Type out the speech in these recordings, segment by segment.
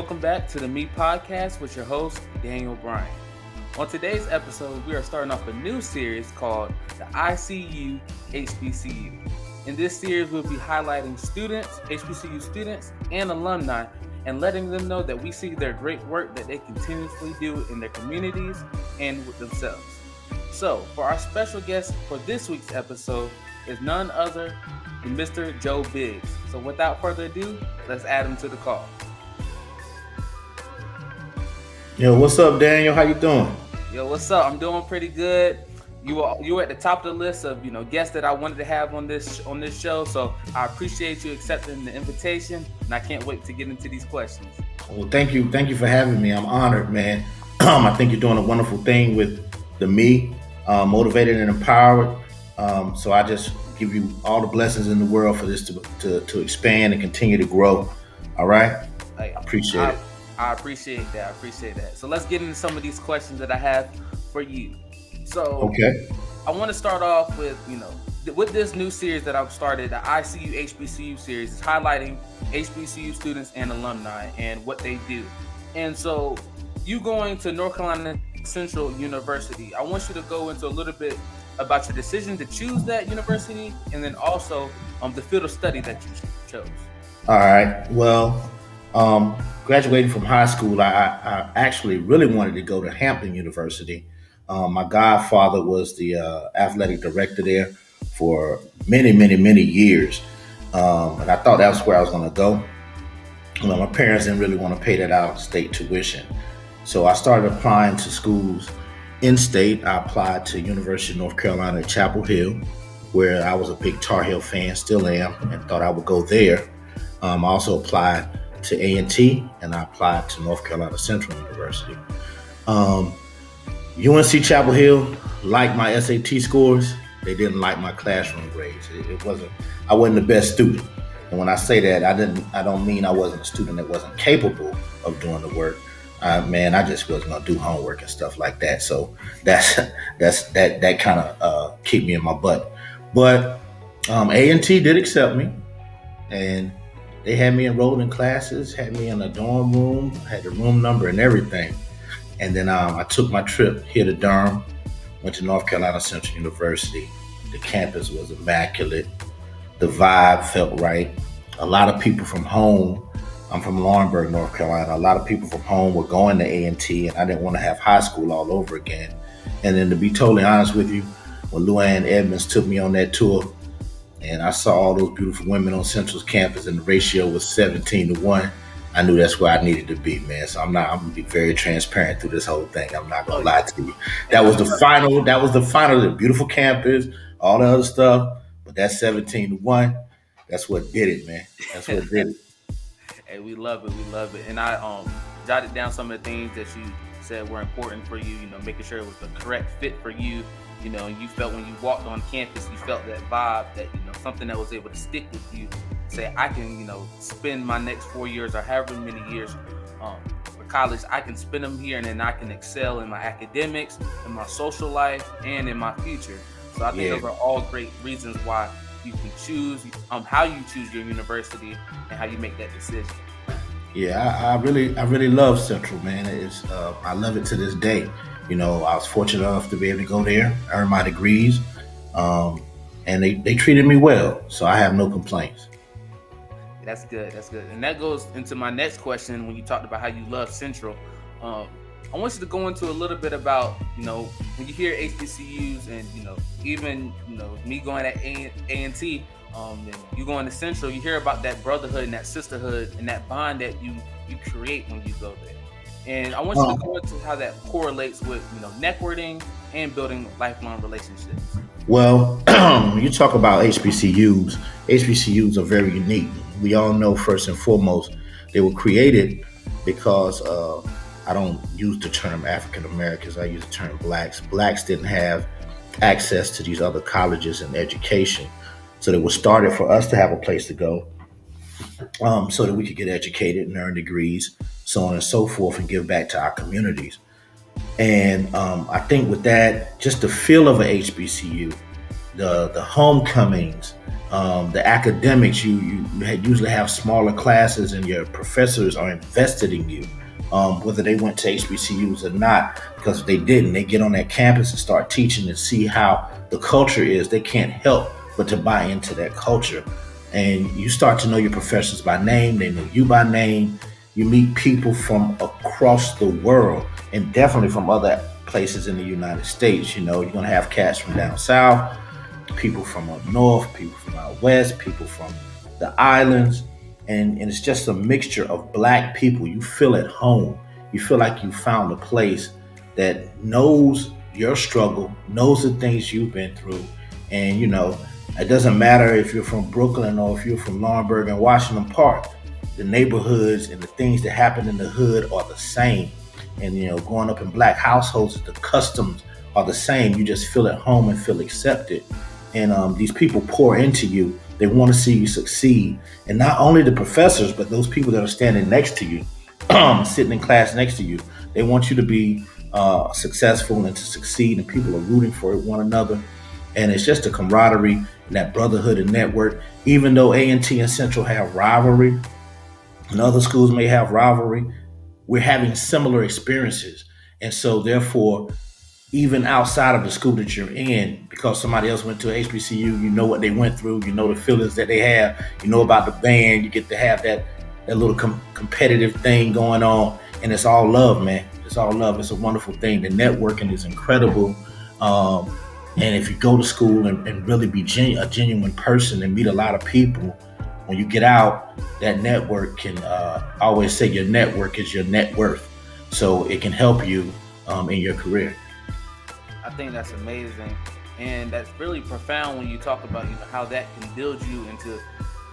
welcome back to the Me Podcast with your host, Daniel Bryan. On today's episode, we are starting off a new series called the ICU HBCU. In this series, we'll be highlighting students, HBCU students, and alumni, and letting them know that we see their great work that they continuously do in their communities and with themselves. So, for our special guest for this week's episode is none other than Mr.Joe Biggs. So, without further ado, let's add him to the call. Yo, what's up, Daniel? How you doing? Yo, what's up? I'm doing pretty good. You were at the top of the list of guests that I wanted to have on this show. So I appreciate you accepting the invitation, and I can't wait to get into these questions. Well, thank you for having me. I'm honored, man. I think you're doing a wonderful thing with the Me, motivated and empowered. So I just give you all the blessings in the world for this to expand and continue to grow. All right, I appreciate it. I appreciate that. So let's get into some of these questions that I have for you. So okay. I want to start off with, with this new series that I've started, the ICU HBCU series, is highlighting HBCU students and alumni and what they do. And so you going to North Carolina Central University, I want you to go into a little bit about your decision to choose that university and then also the field of study that you chose. All right. Well, graduating from high school, I actually really wanted to go to Hampton University. My godfather was the athletic director there for many years. And I thought that's where I was going to go. My parents didn't really want to pay that out of state tuition. So I started applying to schools in state. I applied to University of North Carolina at Chapel Hill, where I was a big Tar Heel fan, still am, and thought I would go there. I also applied to A&T, and I applied to North Carolina Central University. UNC Chapel Hill liked my SAT scores. They didn't like my classroom grades. I wasn't the best student. And when I say that, I don't mean I wasn't a student that wasn't capable of doing the work. I just wasn't gonna do homework and stuff like that. So that kind of kicked me in my butt. But A&T did accept me, and they had me enrolled in classes, had me in a dorm room, had the room number and everything. And then I took my trip here to Durham, went to North Carolina Central University. The campus was immaculate. The vibe felt right. A lot of people from home, I'm from Laurinburg, North Carolina. A lot of people from home were going to A&T, and I didn't want to have high school all over again. And then to be totally honest with you, when Luann Edmonds took me on that tour, and I saw all those beautiful women on Central's campus, and the ratio was 17-1. I knew that's where I needed to be, man. So I'm gonna be very transparent through this whole thing. I'm not gonna lie to you. That was the final. The beautiful campus, all the other stuff, but that 17-1, that's what did it, man. That's what did it. Hey, we love it. And I jotted down some of the things that you said were important for you. Making sure it was the correct fit for you. And you felt when you walked on campus, you felt that vibe, that something that was able to stick with you. Say, I can spend my next 4 years or however many years for college, I can spend them here, and then I can excel in my academics, in my social life, and in my future. So I think those are all great reasons why you can choose how you choose your university and how you make that decision. Yeah, I really love Central, man. I love it to this day. I was fortunate enough to be able to go there, earn my degrees, and they treated me well, so I have no complaints. That's good. And that goes into my next question when you talked about how you love Central. I want you to go into a little bit about, when you hear HBCUs and, even, me going at A&T, and you going to Central, you hear about that brotherhood and that sisterhood and that bond that you create when you go there. And I want you to go into how that correlates with, networking and building lifelong relationships. Well, when you talk about HBCUs are very unique. We all know, first and foremost, they were created because I don't use the term African Americans, I use the term blacks. Blacks didn't have access to these other colleges and education. So they were started for us to have a place to go, so that we could get educated and earn degrees, so on and so forth, and give back to our communities. And I think with that, just the feel of a HBCU, the homecomings, the academics. Usually have smaller classes, and your professors are invested in you, whether they went to HBCUs or not. Because if they didn't, they get on that campus and start teaching and see how the culture is. They can't help but to buy into that culture, and you start to know your professors by name. They know you by name. You meet people from across the world, and definitely from other places in the United States. You're gonna have cats from down south, people from up north, people from out west, people from the islands, and it's just a mixture of black people. You feel at home. You feel like you found a place that knows your struggle, knows the things you've been through, and it doesn't matter if you're from Brooklyn or if you're from Laurinburg and Washington Park. The neighborhoods and the things that happen in the hood are the same. And growing up in black households, the customs are the same. You just feel at home and feel accepted. And these people pour into you. They want to see you succeed. And not only the professors, but those people that are standing next to you, sitting in class next to you. They want you to be successful and to succeed, and people are rooting for one another. And it's just a camaraderie and that brotherhood and network. Even though A&T and Central have rivalry, and other schools may have rivalry, we're having similar experiences. And so therefore, even outside of the school that you're in, because somebody else went to HBCU, you know what they went through, you know the feelings that they have, you know about the band, you get to have that little competitive thing going on. And it's all love, man. It's all love. It's a wonderful thing. The networking is incredible. And if you go to school and really be a genuine person and meet a lot of people, when you get out, that network can, always say your network is your net worth. So it can help you in your career. I think that's amazing. And that's really profound when you talk about how that can build you into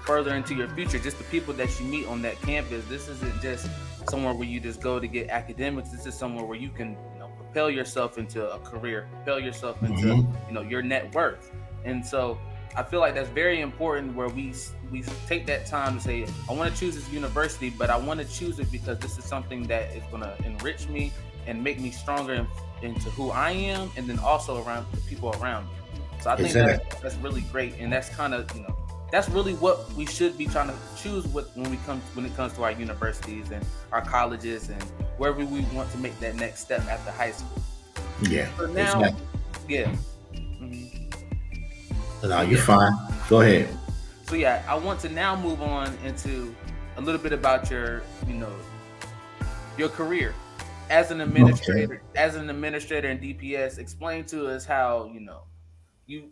further into your future. Just the people that you meet on that campus. This isn't just somewhere where you just go to get academics. This is somewhere where you can propel yourself into a career, propel yourself into your net worth. And so I feel like that's very important, where we take that time to say, I want to choose this university, but I want to choose it because this is something that is going to enrich me and make me stronger into who I am, and then also around the people around me. So I think that's really great, and that's kind of that's really what we should be trying to choose when it comes to our universities and our colleges and wherever we want to make that next step after high school. Yeah. So now, yeah. No, you're fine. Go ahead. So yeah, I want to now move on into a little bit about your career as an administrator. Okay. As an administrator in DPS, explain to us how you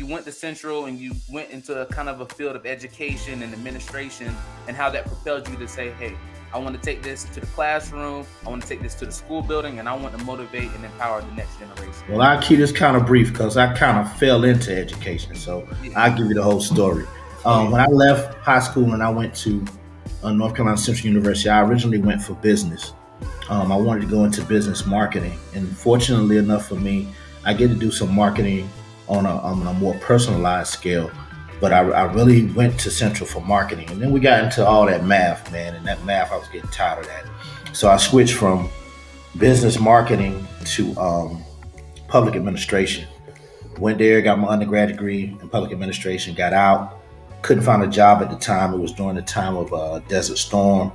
went to Central and you went into a kind of a field of education and administration, and how that propelled you to say, hey, I want to take this to the classroom, I want to take this to the school building, and I want to motivate and empower the next generation. Well, I'll keep this kind of brief because I kind of fell into education. So I'll give you the whole story. When I left high school and I went to North Carolina Central University, I originally went for business. I wanted to go into business marketing. And fortunately enough for me, I get to do some marketing on a more personalized scale. But I really went to Central for marketing. And then we got into all that math, man. And that math, I was getting tired of that. So I switched from business marketing to public administration. Went there, got my undergrad degree in public administration, got out. Couldn't find a job at the time. It was during the time of Desert Storm.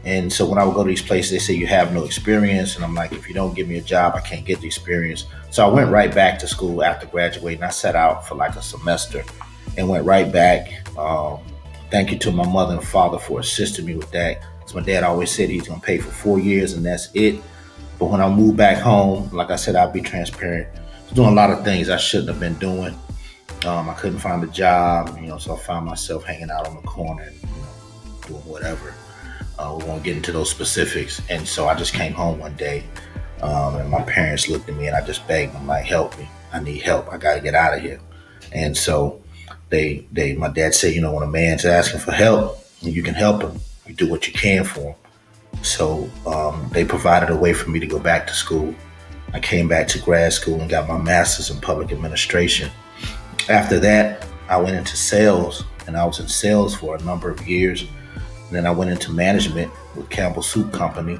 And so when I would go to these places, they say you have no experience. And I'm like, if you don't give me a job, I can't get the experience. So I went right back to school after graduating. I sat out for like a semester and went right back. Thank you to my mother and father for assisting me with that. So my dad always said he's going to pay for 4 years and that's it. But when I moved back home, like I said, I'll be transparent. I was doing a lot of things I shouldn't have been doing. I couldn't find a job, so I found myself hanging out on the corner, doing whatever. We won't get into those specifics. And so I just came home one day, and my parents looked at me and I just begged them, like, help me. I need help. I got to get out of here. And so my dad said, when a man's asking for help, you can help him. You do what you can for him. So they provided a way for me to go back to school. I came back to grad school and got my master's in public administration. After that, I went into sales, and I was in sales for a number of years. And then I went into management with Campbell Soup Company.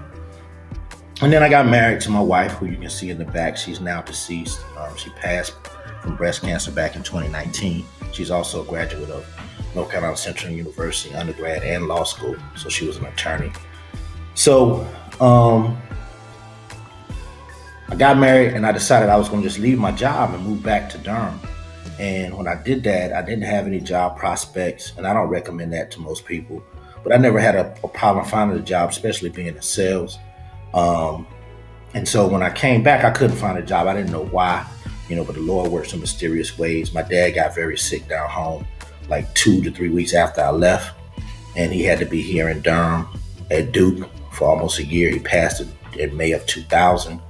And then I got married to my wife, who you can see in the back. She's now deceased. She passed from breast cancer back in 2019. She's also a graduate of North Carolina Central University, undergrad and law school. So she was an attorney. So I got married and I decided I was going to just leave my job and move back to Durham. And when I did that, I didn't have any job prospects, and I don't recommend that to most people. But I never had a problem finding a job, especially being in sales. Um, and so when I came back, I couldn't find a job. I didn't know why, but the Lord works in mysterious ways. My dad got very sick down home, like 2 to 3 weeks after I left, and he had to be here in Durham at Duke for almost a year. He passed in May of 2000.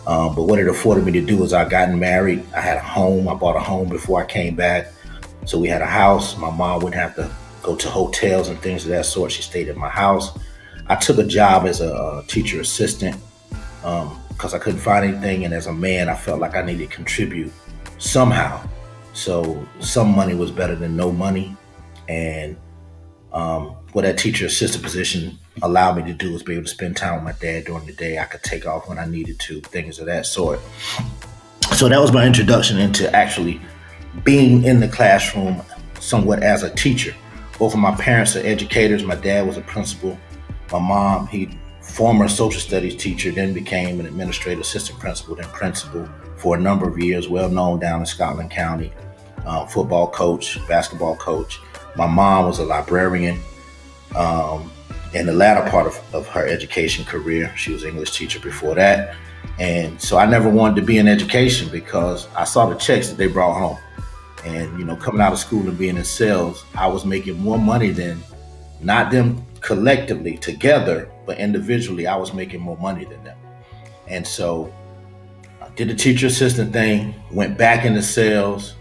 But what it afforded me to do is I got married. I had a home. I bought a home before I came back. So we had a house. My mom wouldn't have to go to hotels and things of that sort. She stayed at my house. I took a job as a teacher assistant because I couldn't find anything. And as a man, I felt like I needed to contribute somehow. So some money was better than no money. And what that teacher assistant position allowed me to do was be able to spend time with my dad during the day. I could take off when I needed to, things of that sort. So that was my introduction into actually being in the classroom somewhat as a teacher. Both of my parents are educators. My dad was a principal. My mom, former social studies teacher, then became an administrative assistant principal, then principal for a number of years, well known down in Scotland County, football coach, basketball coach. My mom was a librarian. In the latter part of her education career, she was an English teacher before that. And so I never wanted to be in education because I saw the checks that they brought home. And, coming out of school and being in sales, I was making more money than, not them collectively together, but individually, I was making more money than them. And so I did the teacher assistant thing, went back into sales,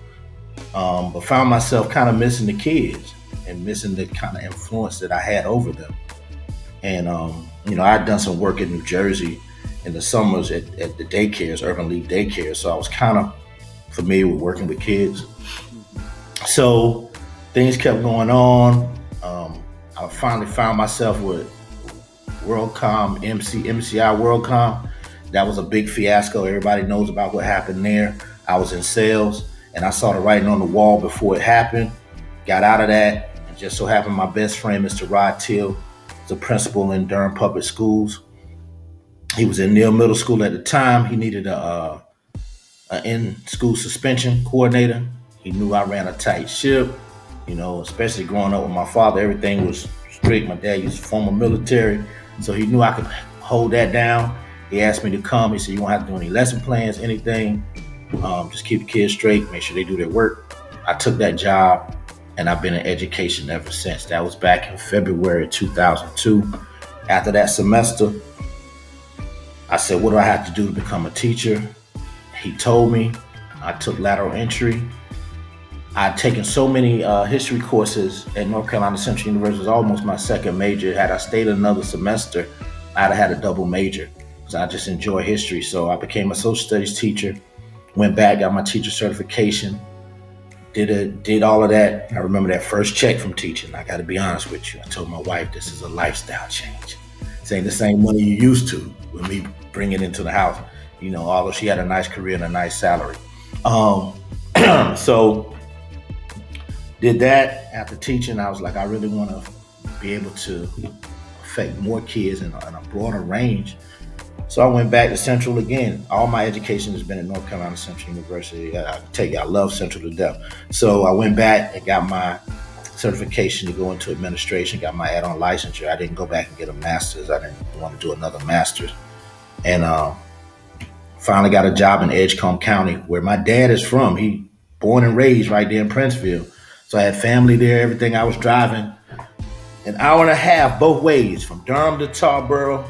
but found myself kind of missing the kids and missing the kind of influence that I had over them. And, I'd done some work in New Jersey in the summers at the daycares, Urban League daycare. So I was kind of familiar with working with kids. So things kept going on. I finally found myself with WorldCom, MCI WorldCom. That was a big fiasco. Everybody knows about what happened there. I was in sales and I saw the writing on the wall before it happened. Got out of that. And just so happened my best friend, Mr. Rod Till, was a principal in Durham Public Schools. He was in Neal Middle School at the time. He needed an in-school suspension coordinator. He knew I ran a tight ship, especially growing up with my father. Everything was strict. My dad was former military, so he knew I could hold that down. He asked me to come. He said, "You won't have to do any lesson plans, anything. Just keep the kids straight, make sure they do their work." I took that job, and I've been in education ever since. That was back in February 2002. After that semester, I said, "What do I have to do to become a teacher?" He told me. I took lateral entry. I'd taken so many history courses at North Carolina Central University. It was almost my second major. Had I stayed another semester, I'd have had a double major because I just enjoy history. So I became a social studies teacher, went back, got my teacher certification, did all of that. I remember that first check from teaching. I got to be honest with you. I told my wife, this is a lifestyle change. This ain't the same money you used to with me bringing it into the house. Although she had a nice career and a nice salary. So did that. After teaching, I was like, I really want to be able to affect more kids in a broader range. So I went back to Central again. All my education has been at North Carolina Central University. I tell you, I love Central to death. So I went back and got my certification to go into administration, got my add-on licensure. I didn't go back and get a master's. I didn't want to do another master's. And finally got a job in Edgecombe County, where my dad is from. He born and raised right there in Princeville. So I had family there, everything. I was driving an hour and a half both ways, from Durham to Tarboro,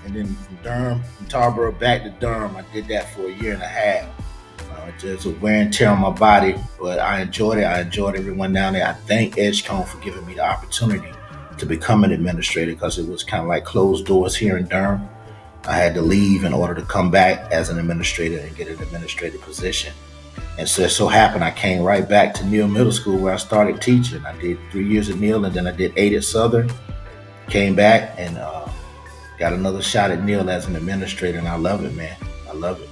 and then from Durham and Tarboro back to Durham. I did that for a year and a half. Just a wear and tear on my body, but I enjoyed it. I enjoyed everyone down there. I thank Edgecombe for giving me the opportunity to become an administrator, because it was kind of like closed doors here in Durham. I had to leave in order to come back as an administrator and get an administrative position. And so it so happened I came right back to Neal Middle School, where I started teaching. I did 3 years at Neal, and then I did 8 at Southern. Came back and got another shot at Neil as an administrator, and I love it, man. I love it.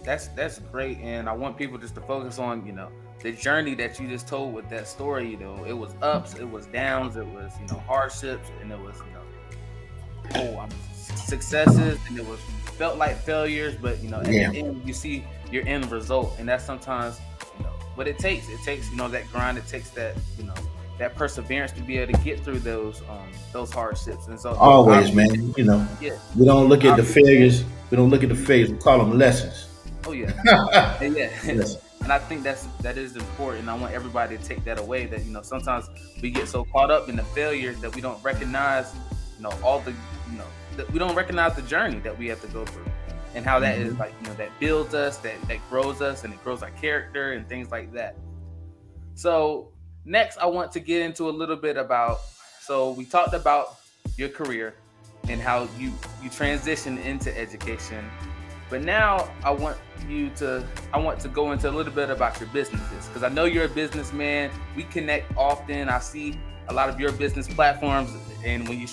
That's great, and I want people just to focus on the journey that you just told with that story. It was ups, it was downs, it was hardships, and it was successes, and it was felt like failures, but at the end you see your end result, and that's sometimes what it takes. It takes that grind. It takes that that perseverance to be able to get through those hardships. And so always, man, yeah, we don't look at the failures. We don't look at the failures. We call them lessons. Oh yeah, and yeah. Yes. And I think that is important. I want everybody to take that away. That sometimes we get so caught up in the failures that we don't recognize all the that we don't recognize the journey that we have to go through, and how that is like that builds us, that grows us, and it grows our character and things like that. So next, I want to get into a little bit about. So we talked about your career and how you transitioned into education, but now I want to go into a little bit about your businesses, because I know you're a businessman. We connect often. I see a lot of your business platforms, and when you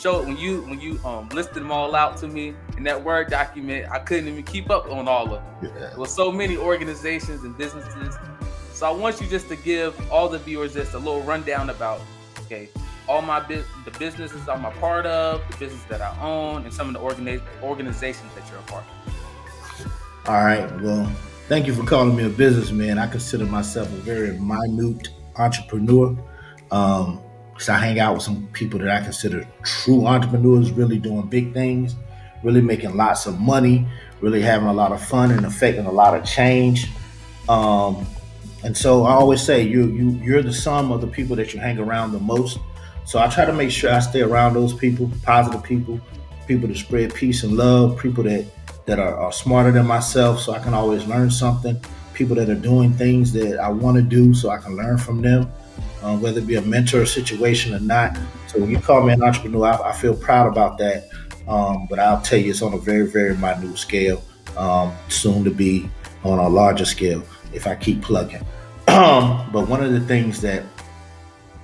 listed them all out to me in that Word document, I couldn't even keep up on all of them. Yeah. There were so many organizations and businesses. So I want you just to give all the viewers just a little rundown about, all the businesses I'm a part of, the business that I own, and some of the organizations that you're a part of. All right. Well, thank you for calling me a businessman. I consider myself a very minute entrepreneur. So I hang out with some people that I consider true entrepreneurs, really doing big things, really making lots of money, really having a lot of fun and affecting a lot of change. And so I always say you're the sum of the people that you hang around the most. So I try to make sure I stay around those people, positive people that spread peace and love, people that are smarter than myself, so I can always learn something, people that are doing things that I want to do so I can learn from them, whether it be a mentor situation or not. So when you call me an entrepreneur, I feel proud about that. But I'll tell you, it's on a very, very minute scale, soon to be on a larger scale if I keep plugging. But one of the things that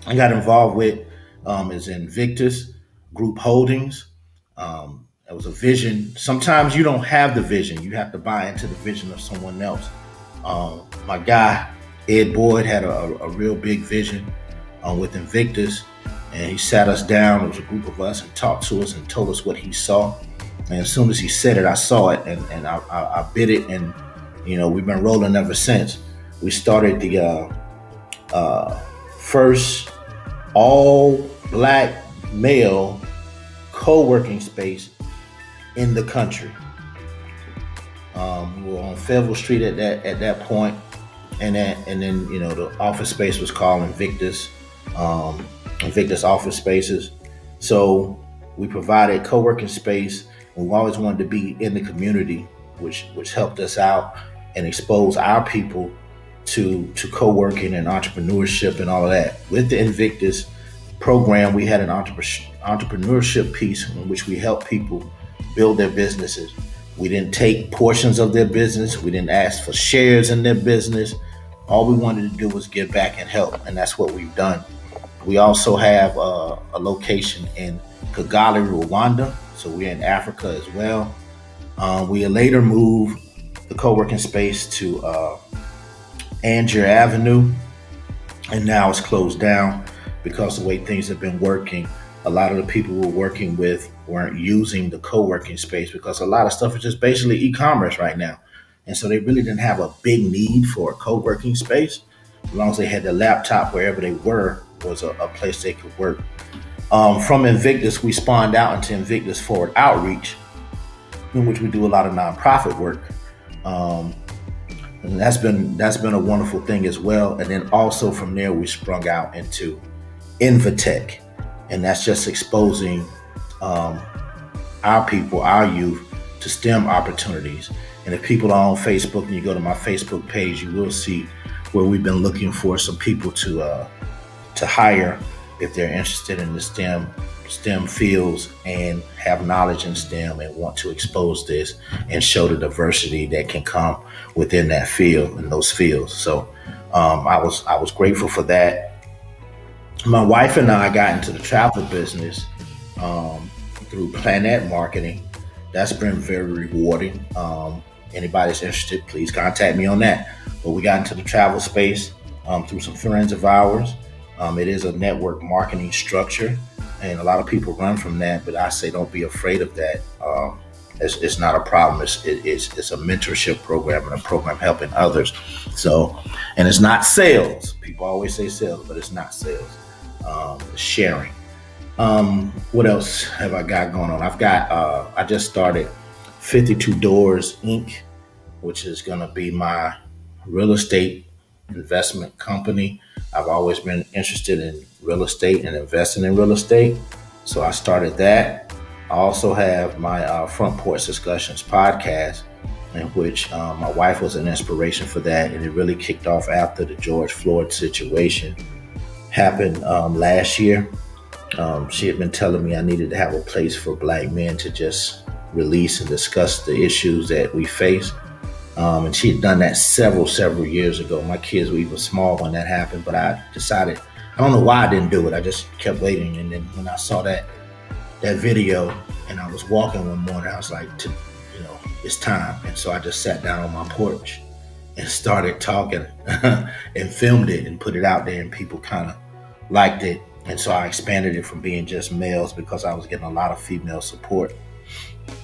I got involved with is Invictus Group Holdings. It was a vision. Sometimes you don't have the vision. You have to buy into the vision of someone else. My guy, Ed Boyd, had a real big vision with Invictus, and he sat us down. It was a group of us and talked to us and told us what he saw. And as soon as he said it, I saw it, and I bid it, and we've been rolling ever since. We started the first all-black male co-working space in the country. We were on Fayetteville Street at that point, and then the office space was called Invictus Office Spaces. So we provided co-working space, and we always wanted to be in the community, which helped us out and expose our people to co-working and entrepreneurship and all of that. With the Invictus program, we had an entrepreneurship piece in which we helped people build their businesses. We didn't take portions of their business. We didn't ask for shares in their business. All we wanted to do was give back and help, and that's what we've done. We also have a location in Kigali, Rwanda, so we're in Africa as well. We later moved the co-working space to Angier Avenue, and now it's closed down because of the way things have been working. A lot of the people we're working with weren't using the co-working space because a lot of stuff is just basically e-commerce right now. And so they really didn't have a big need for a co-working space. As long as they had their laptop wherever they were was a place they could work. From Invictus, we spawned out into Invictus Forward Outreach, in which we do a lot of nonprofit work. And that's been a wonderful thing as well. And then also from there, we sprung out into Invitech, and that's just exposing our people, our youth, to STEM opportunities. And if people are on Facebook and you go to my Facebook page, you will see where we've been looking for some people to hire if they're interested in the STEM fields and have knowledge in STEM and want to expose this and show the diversity that can come within that field and those fields. So I was grateful for that. My wife and I got into the travel business. You through Planet Marketing. That's been very rewarding. Anybody's interested, please contact me on that. But we got into the travel space through some friends of ours. It is a network marketing structure, and a lot of people run from that. But I say don't be afraid of that. It's not a problem. It's a mentorship program and a program helping others. So, and it's not sales. People always say sales, but it's not sales. It's sharing. What else have I got going on? I just started 52 Doors Inc., which is going to be my real estate investment company. I've always been interested in real estate and investing in real estate. So I started that. I also have my Front Porch Discussions podcast, in which my wife was an inspiration for that. And it really kicked off after the George Floyd situation happened last year. She had been telling me I needed to have a place for Black men to just release and discuss the issues that we face. And she had done that several years ago. My kids were even small when that happened, but I decided, I don't know why I didn't do it. I just kept waiting. And then when I saw that video and I was walking one morning, I was like, it's time. And so I just sat down on my porch and started talking and filmed it and put it out there, and people kind of liked it. And so I expanded it from being just males because I was getting a lot of female support.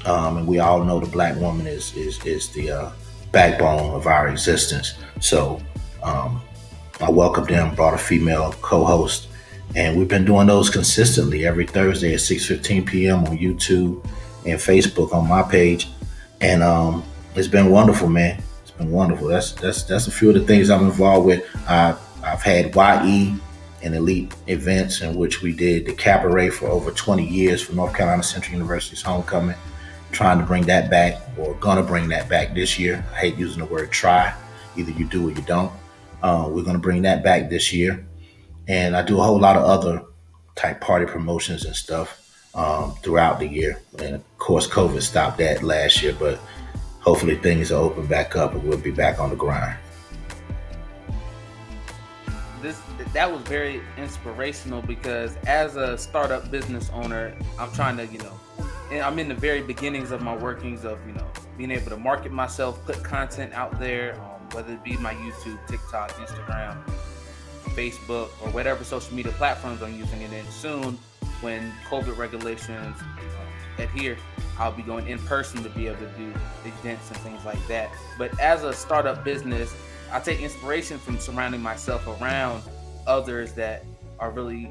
And we all know the Black woman is the backbone of our existence. So I welcomed them, brought a female co-host, and we've been doing those consistently every Thursday at 6:15 p.m. on YouTube and Facebook on my page. And it's been wonderful, man. It's been wonderful. That's a few of the things I'm involved with. I've had YE and elite events in which we did the cabaret for over 20 years for North Carolina Central University's homecoming, trying to bring that back, or gonna bring that back this year. I hate using the word try. Either you do or you don't. We're gonna bring that back this year. And I do a whole lot of other type party promotions and stuff throughout the year. And of course, COVID stopped that last year, but hopefully things are open back up and we'll be back on the grind. That was very inspirational, because as a startup business owner, I'm trying to, and I'm in the very beginnings of my workings of, being able to market myself, put content out there, whether it be my YouTube, TikTok, Instagram, Facebook, or whatever social media platforms I'm using. And then soon, when COVID regulations adhere, I'll be going in person to be able to do events and things like that. But as a startup business, I take inspiration from surrounding myself around others that are really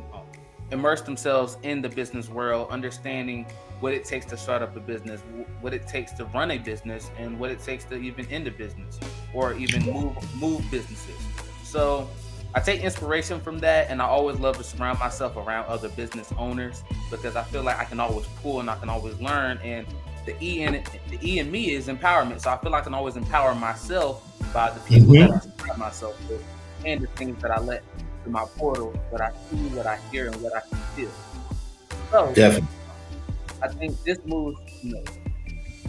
immerse themselves in the business world, understanding what it takes to start up a business, what it takes to run a business, and what it takes to even end a business or even move businesses. So I take inspiration from that, and I always love to surround myself around other business owners, because I feel like I can always pull and I can always learn. And the E in me is empowerment. So I feel like I can always empower myself by the people that I surround myself with, and the things that I let through my portal, what I see, what I hear, and what I can feel. So Definitely. I think this moves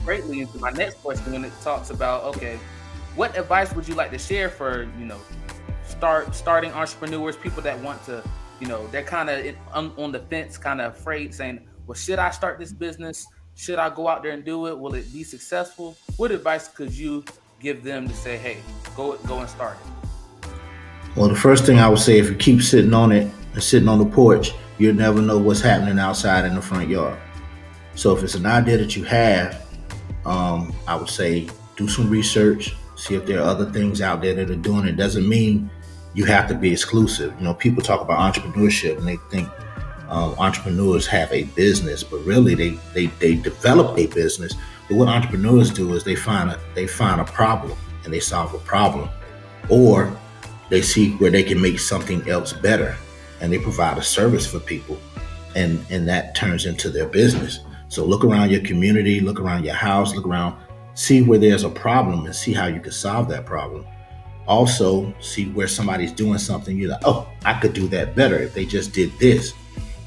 greatly into my next question, when it talks about, okay, what advice would you like to share for starting entrepreneurs, people that want to, they're kind of on the fence, kind of afraid, saying, well, should I start this business? Should I go out there and do it? Will it be successful? What advice could you give them to say, hey, go and start it? Well, the first thing I would say, if you keep sitting on it and sitting on the porch, you'll never know what's happening outside in the front yard. So if it's an idea that you have, I would say do some research, see if there are other things out there that are doing it. Doesn't mean you have to be exclusive. People talk about entrepreneurship and they think entrepreneurs have a business, but really they develop a business. But what entrepreneurs do is they find a problem and they solve a problem, or they see where they can make something else better, and they provide a service for people, and that turns into their business. So look around your community, look around your house, look around, see where there's a problem and see how you can solve that problem. Also, see where somebody's doing something, you're like, oh, I could do that better if they just did this.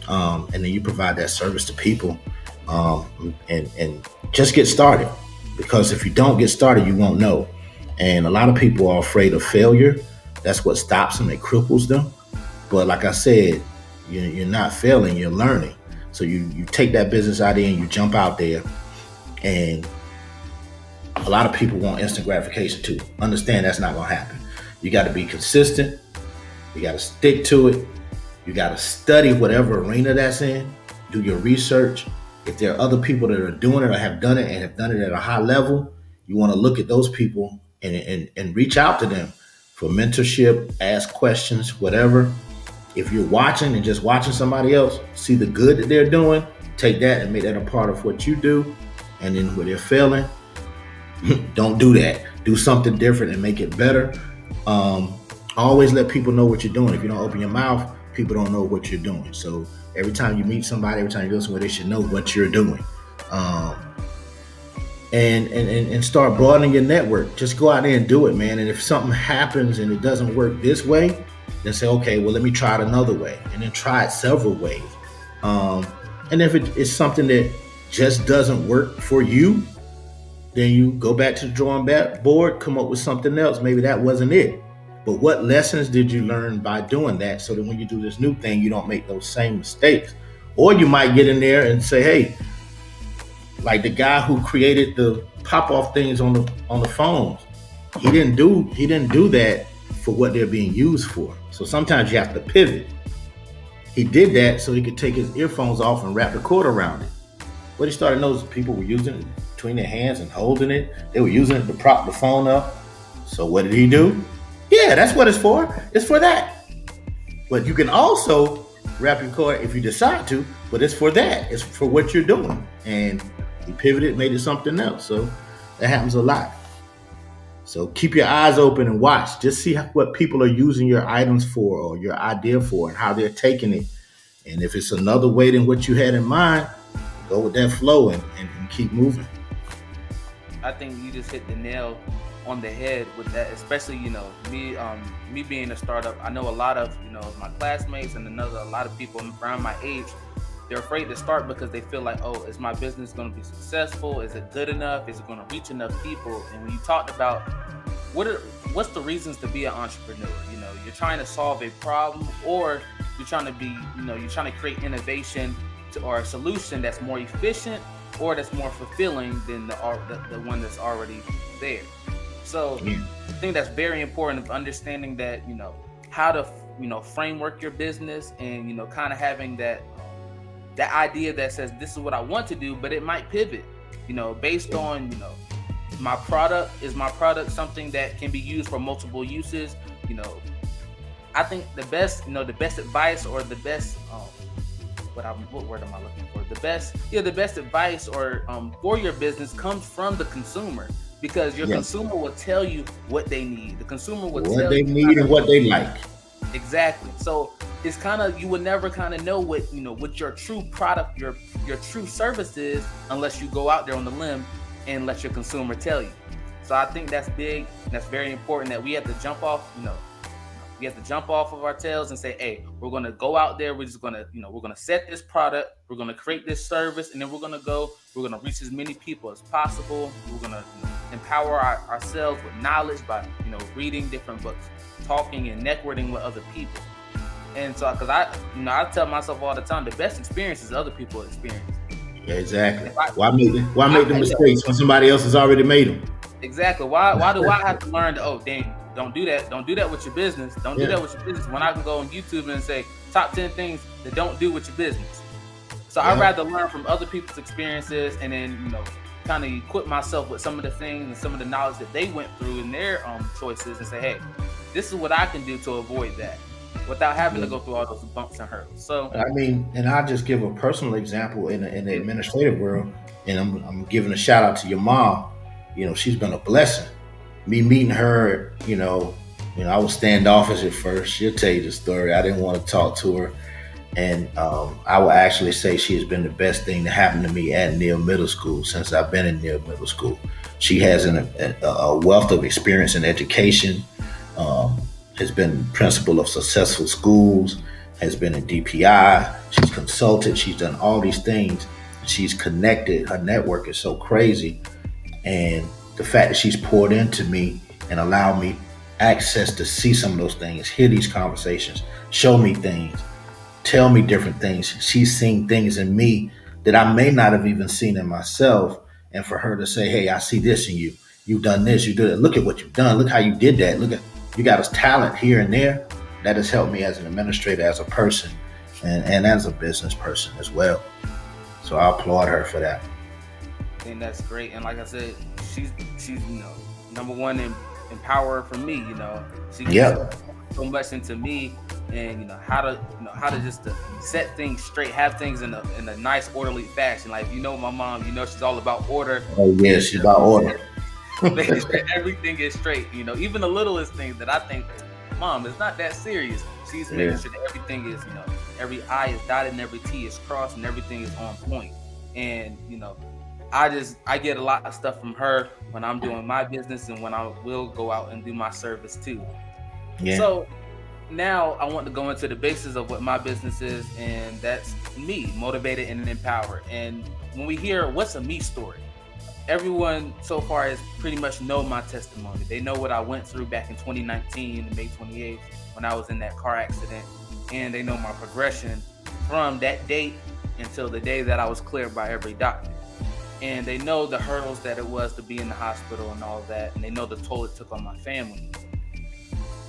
And then you provide that service to people, and just get started. Because if you don't get started, you won't know. And a lot of people are afraid of failure. That's what stops them, it cripples them. But like I said, you're not failing, you're learning. So you take that business idea and you jump out there, and a lot of people want instant gratification too. Understand that's not going to happen. You got to be consistent. You got to stick to it. You got to study whatever arena that's in. Do your research. If there are other people that are doing it or have done it and have done it at a high level, you want to look at those people and reach out to them for mentorship, ask questions, whatever. If you're watching and just watching somebody else, see the good that they're doing, take that and make that a part of what you do. And then where they're failing, don't do that. Do something different and make it better. Always let people know what you're doing. If you don't open your mouth, people don't know what you're doing. So every time you meet somebody, every time you go somewhere, they should know what you're doing. And start broadening your network. Just go out there and do it, man. And if something happens and it doesn't work this way, then say, okay, well, let me try it another way. And then try it several ways. And if it's something that just doesn't work for you, then you go back to the drawing board, come up with something else. Maybe that wasn't it. But what lessons did you learn by doing that, so that when you do this new thing, you don't make those same mistakes? Or you might get in there and say, hey, like the guy who created the pop-off things on the phones, he didn't do that for what they're being used for. So sometimes you have to pivot. He did that so he could take his earphones off and wrap the cord around it. But he started noticing people were using it between their hands and holding it. They were using it to prop the phone up. So what did he do? Yeah, that's what it's for. It's for that. But you can also wrap your cord if you decide to, but it's for that. It's for what you're doing. And he pivoted, made it something else. So that happens a lot. So keep your eyes open and watch. Just see what people are using your items for or your idea for and how they're taking it. And if it's another way than what you had in mind, go with that flow and keep moving. I think you just hit the nail on the head with that, especially, me being a startup. I know a lot of, my classmates and a lot of people around my age, they're afraid to start because they feel like, oh, is my business going to be successful? Is it good enough? Is it going to reach enough people? And when you talked about what's the reasons to be an entrepreneur? You're trying to solve a problem, or you're trying to create innovation or a solution that's more efficient or that's more fulfilling than the one that's already there. So I think that's very important of understanding that, how to, framework your business and, kind of having that idea that says, this is what I want to do, but it might pivot, based on, my product. Is my product something that can be used for multiple uses? I think the best advice, or the best, what word am I looking for? The best advice for your business comes from the consumer, because your consumer will tell you what they need. The consumer will tell you what they need and what they like. Exactly. So it's kind of, you would never kind of know what your true product, your true service is, unless you go out there on the limb and let your consumer tell you. So I think that's big. That's very important, that we have to jump off, we have to jump off of our tails and say, hey, we're going to go out there. We're just going to, we're going to set this product. We're going to create this service, and then we're going to reach as many people as possible. We're going to empower ourselves with knowledge by, reading different books, talking and networking with other people. And so, because I tell myself all the time, the best experience is other people's experience. Yeah, exactly. Why make the mistakes when somebody else has already made them? Exactly. Why do I have to learn don't do that. Don't do that with your business. Don't do that with your business when I can go on YouTube and say top 10 things that don't do with your business. So I'd rather learn from other people's experiences and then, kind of equip myself with some of the things and some of the knowledge that they went through in their choices, and say, hey, this is what I can do to avoid that without having to go through all those bumps and hurdles. So and I'll just give a personal example in the administrative world, and I'm giving a shout out to your mom. She's been a blessing. Me meeting her, I was standoffish at first. She'll tell you the story. I didn't want to talk to her. And I will actually say she has been the best thing to happen to me at Neal Middle School since I've been in Neal Middle School. She has a wealth of experience in education, has been principal of successful schools, has been in DPI. She's consulted. She's done all these things. She's connected. Her network is so crazy. And the fact that she's poured into me and allowed me access to see some of those things, hear these conversations, show me things, tell me different things. She's seen things in me that I may not have even seen in myself. And for her to say, hey, I see this in you. You've done this, you did it. Look at what you've done. Look how you did that. Look at, you got a talent here and there. That has helped me as an administrator, as a person, and as a business person as well. So I applaud her for that. And that's great. And like I said, she's number one in empower for me. She Yep. so much into me, and how to just to set things straight, have things in a nice orderly fashion. Like my mom, she's all about order. Oh yeah, she's about order. Making sure everything is straight. Even the littlest things that I think, Mom, it's not that serious. She's making Yeah. sure that everything is, every I is dotted and every T is crossed and everything is on point. And I get a lot of stuff from her when I'm doing my business and when I will go out and do my service too. Yeah. So now I want to go into the basis of what my business is, and that's me, motivated and empowered. And when we hear what's a me story, everyone so far has pretty much know my testimony. They know what I went through back in 2019, May 28th, when I was in that car accident, and they know my progression from that date until the day that I was cleared by every doctor. And they know the hurdles that it was to be in the hospital and all of that, and they know the toll it took on my family.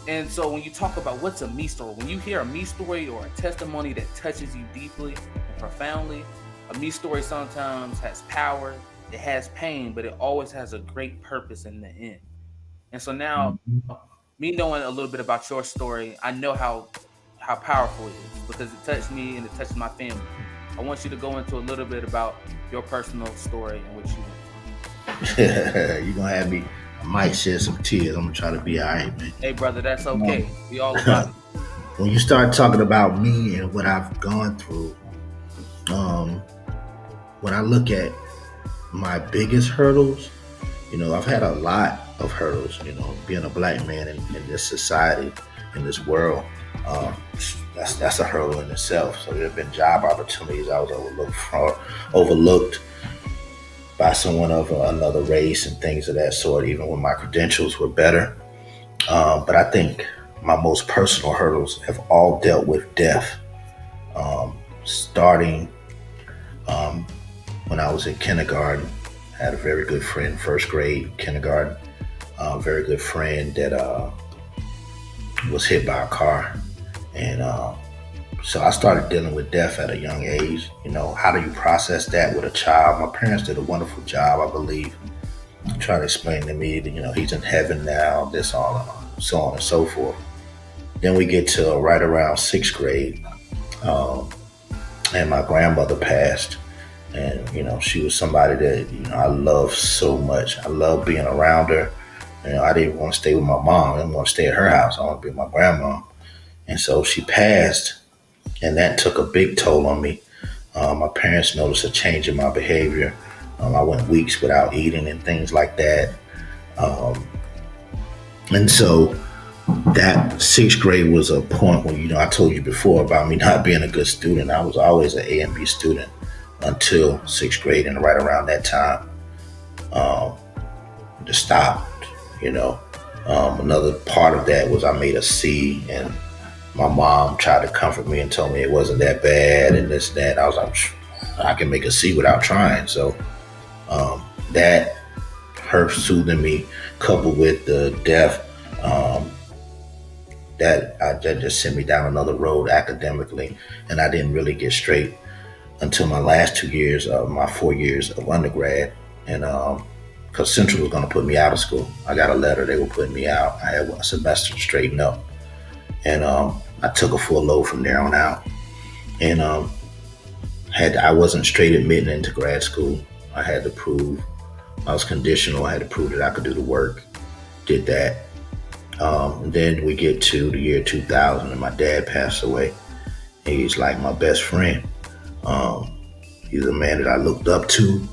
And so when you talk about what's a me story, when you hear a me story or a testimony that touches you deeply and profoundly, a me story sometimes has power, it has pain, but it always has a great purpose in the end. And so now, me knowing a little bit about your story, I know how powerful it is because it touched me and it touched my family. I want you to go into a little bit about your personal story and what you went through. You're gonna have me. I might shed some tears. I'm gonna try to be all right, man. Hey, brother, that's okay. We all about it. When you start talking about me and what I've gone through, when I look at my biggest hurdles, I've had a lot of hurdles, being a black man in this society, in this world. That's a hurdle in itself. So there have been job opportunities I was overlooked by someone of another race and things of that sort, even when my credentials were better. But I think my most personal hurdles have all dealt with death. Starting when I was in kindergarten, I had a very good friend, first grade, kindergarten, very good friend that was hit by a car. And so I started dealing with death at a young age. How do you process that with a child? My parents did a wonderful job, I believe, trying to explain to me that, he's in heaven now, this, all, so on and so forth. Then we get to right around sixth grade, and my grandmother passed. And, she was somebody that, I loved so much. I loved being around her. I didn't want to stay with my mom. I didn't want to stay at her house. I wanted to be with my grandma. And so she passed, and that took a big toll on me. My parents noticed a change in my behavior. I went weeks without eating and things like that. And so that sixth grade was a point where, I told you before about me not being a good student. I was always an A and B student until sixth grade, and right around that time, just stopped, Another part of that was I made a C, and my mom tried to comfort me and told me it wasn't that bad and this, that. I was like, I can make a C without trying. So that her soothing me, coupled with the death, that just sent me down another road academically, and I didn't really get straight until my last 2 years of my 4 years of undergrad. And because Central was going to put me out of school, I got a letter, they were putting me out. I had 1 semester to straighten up, and I took a full load from there on out. And I wasn't straight admitting into grad school. I had to prove I was conditional. I had to prove that I could do the work. Did that. And then we get to the year 2000, and my dad passed away. He's like my best friend. He's a man that I looked up to,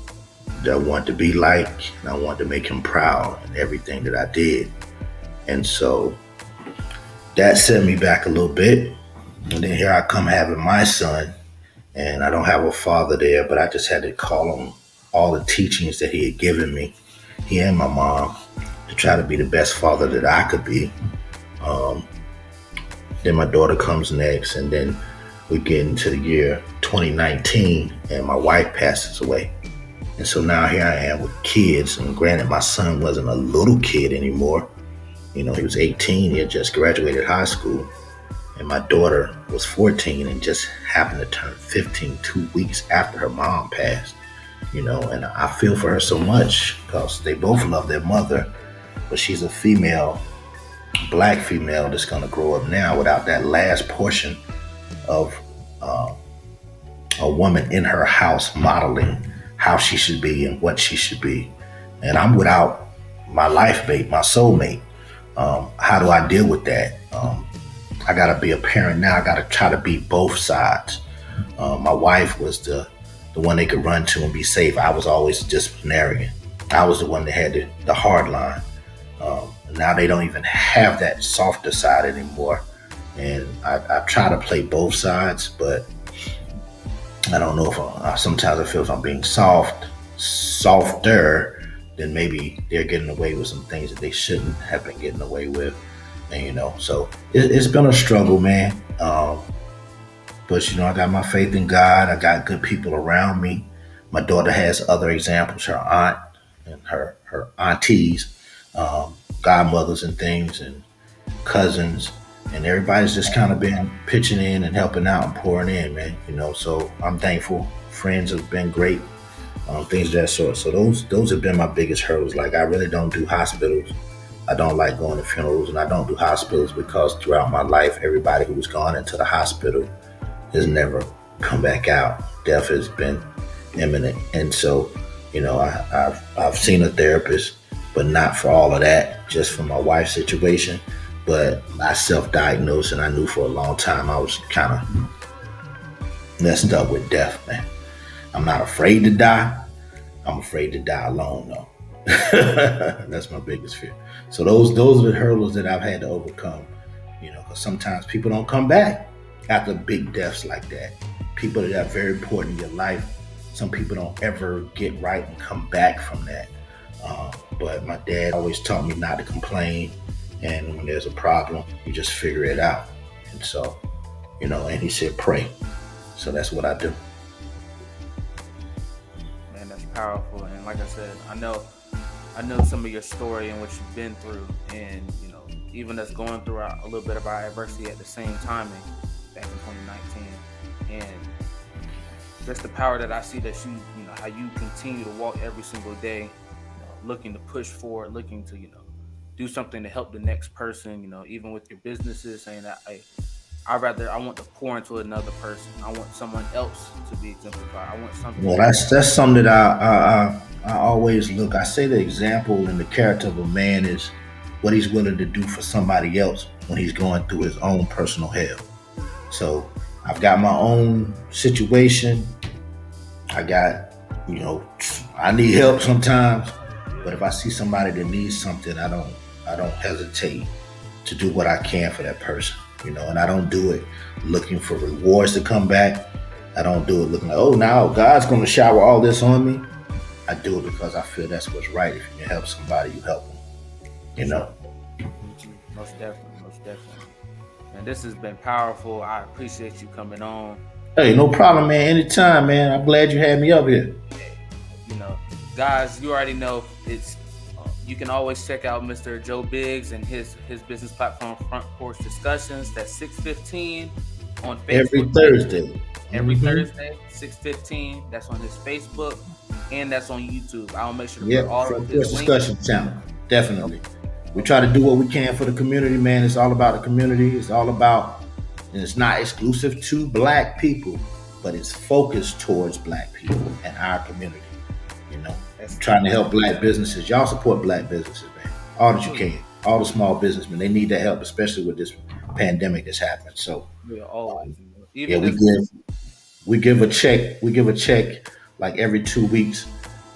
that I wanted to be like, and I wanted to make him proud in everything that I did. And so that set me back a little bit. And then here I come having my son, and I don't have a father there, but I just had to call on all the teachings that he had given me, he and my mom, to try to be the best father that I could be. Then my daughter comes next, and then we get into the year 2019 and my wife passes away. And so now here I am with kids. And granted, my son wasn't a little kid anymore. He was 18. He had just graduated high school. And my daughter was 14 and just happened to turn 15 2 weeks after her mom passed. And I feel for her so much because they both love their mother. But she's a female, black female that's going to grow up now without that last portion of a woman in her house modeling how she should be and what she should be. And I'm without my life mate, my soulmate. How do I deal with that? I got to be a parent now. I got to try to be both sides. My wife was the one they could run to and be safe. I was always a disciplinarian. I was the one that had the hard line. Now they don't even have that softer side anymore. And I try to play both sides, but I don't know if sometimes I feel if I'm being softer, then maybe they're getting away with some things that they shouldn't have been getting away with. And, so it's been a struggle, man. But, I got my faith in God. I got good people around me. My daughter has other examples, her aunt and her aunties, godmothers and things, and cousins. And everybody's just kind of been pitching in and helping out and pouring in, man. So I'm thankful. Friends have been great, things of that sort. So those have been my biggest hurdles. Like, I really don't do hospitals. I don't like going to funerals, and I don't do hospitals because throughout my life, everybody who's gone into the hospital has never come back out. Death has been imminent. And so, I've seen a therapist, but not for all of that, just for my wife's situation. But I self-diagnosed, and I knew for a long time I was kind of messed up with death, man. I'm not afraid to die. I'm afraid to die alone, though. That's my biggest fear. So those are the hurdles that I've had to overcome, because sometimes people don't come back after big deaths like that. People that are very important in your life, some people don't ever get right and come back from that. But my dad always taught me not to complain. And when there's a problem, you just figure it out. And so, and he said, pray. So that's what I do. Man, that's powerful. And like I said, I know some of your story and what you've been through. And, even us going through a little bit of our adversity at the same timing back in 2019. And just the power that I see that how you continue to walk every single day, looking to push forward, looking to, do something to help the next person, even with your businesses, saying that I want to pour into another person. I want someone else to be exemplified. I want something. Well, that's something that I always look. I say the example and the character of a man is what he's willing to do for somebody else when he's going through his own personal hell. So I've got my own situation. I got, I need help sometimes, but if I see somebody that needs something, I don't hesitate to do what I can for that person, and I don't do it looking for rewards to come back. I don't do it looking like, oh, now God's going to shower all this on me. I do it because I feel that's what's right. If you can help somebody, you help them, Most definitely. And this has been powerful. I appreciate you coming on. Hey, no problem, man. Anytime, man. I'm glad you had me up here. Guys, you already know it's you can always check out Mr. Joe Biggs and his business platform, Front Porch Discussions. That's 6:15 on Facebook. Every Thursday. Every Thursday, 6:15. That's on his Facebook and that's on YouTube. I'll make sure to put all of his discussion channel. Definitely. We try to do what we can for the community, man. It's all about the community. It's all about, and it's not exclusive to Black people, but it's focused towards Black people and our community. Trying to help Black businesses. Y'all support Black businesses, man. All that you can. All the small businessmen, they need that help, especially with this pandemic that's happening. So, we give a check. We give a check like every 2 weeks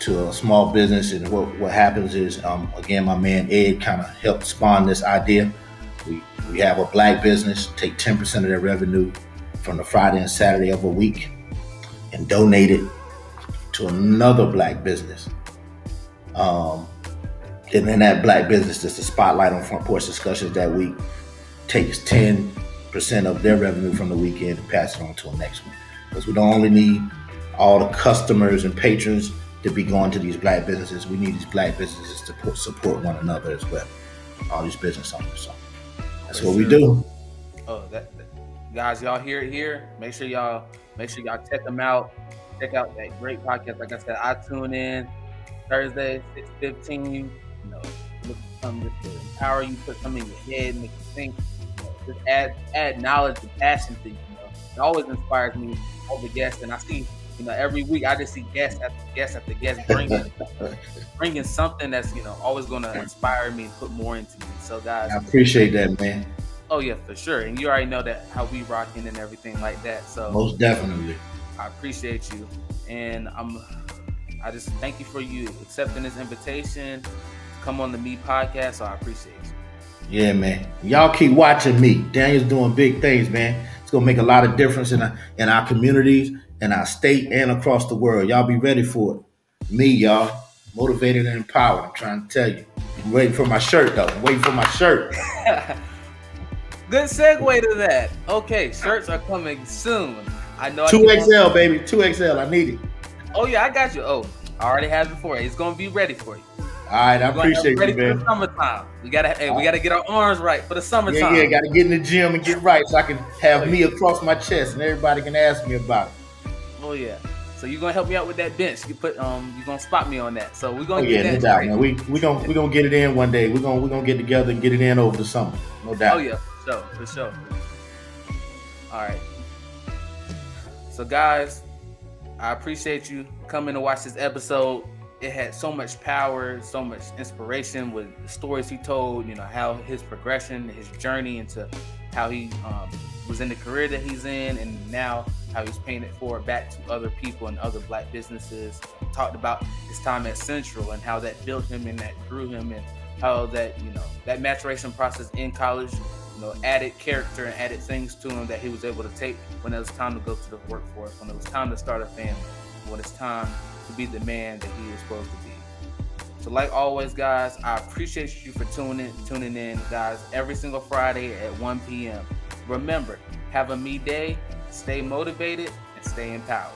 to a small business, and what happens is, again, my man Ed kind of helped spawn this idea. We have a Black business take 10% of their revenue from the Friday and Saturday of a week and donate it to another Black business. And then that Black business, that's the spotlight on Front Porch Discussions that week, takes 10 percent of their revenue from the weekend and pass it on to the next one. Because we don't only need all the customers and patrons to be going to these black businesses. We need these black businesses to support one another as well. All these business owners. So that's what we do. Oh, guys, y'all hear it here. Make sure y'all check them out. Check out that great podcast. Like I said, I tune in Thursday, 6:15. You know, look for something just to empower you, put something in your head, make you think. You know, just add knowledge and passion to you. You know, it always inspires me over guests, and I see, you know, every week I just see guest after guest after guest bringing something that's, you know, always going to inspire me and put more into me. So guys, I appreciate that, man. Oh yeah, for sure. And you already know that how we rocking and everything like that. So most definitely, I appreciate you, and I just thank you for you accepting this invitation to come on the Me podcast. So I appreciate you. Yeah, man. Y'all keep watching me. Daniel's doing big things, man. It's gonna make a lot of difference in our communities, in our state, and across the world. Y'all be ready for it. Me, y'all, motivated and empowered. I'm trying to tell you. I'm waiting for my shirt, though. I'm waiting for my shirt. Good segue to that. Okay, shirts are coming soon. I know. 2XL, baby. 2XL. I need it. Oh yeah, I got you. Oh, I already have it for you. It's gonna be ready for you. All right, I appreciate you, man. For the summertime. We gotta get our arms right for the summertime. Yeah, gotta get in the gym and get right so I can have me across my chest and everybody can ask me about it. Oh yeah. So you're gonna help me out with that bench. You gonna spot me on that. So we're gonna get that. No doubt, man. We gonna get it in one day. We're gonna get together and get it in over the summer. No doubt. Oh yeah, for sure. All right. So guys, I appreciate you coming to watch this episode. It had so much power, so much inspiration with the stories he told, you know, how his progression, his journey into how he was in the career that he's in, and now how he's paying it forward back to other people and other black businesses. Talked about his time at Central and how that built him and that grew him, and how that, you know, that maturation process in college, you know, added character and added things to him that he was able to take when it was time to go to the workforce, when it was time to start a family, when it's time to be the man that he was supposed to be. So like always, guys, I appreciate you for tuning in, guys, every single Friday at 1 p.m. Remember, have a me day, stay motivated, and stay empowered.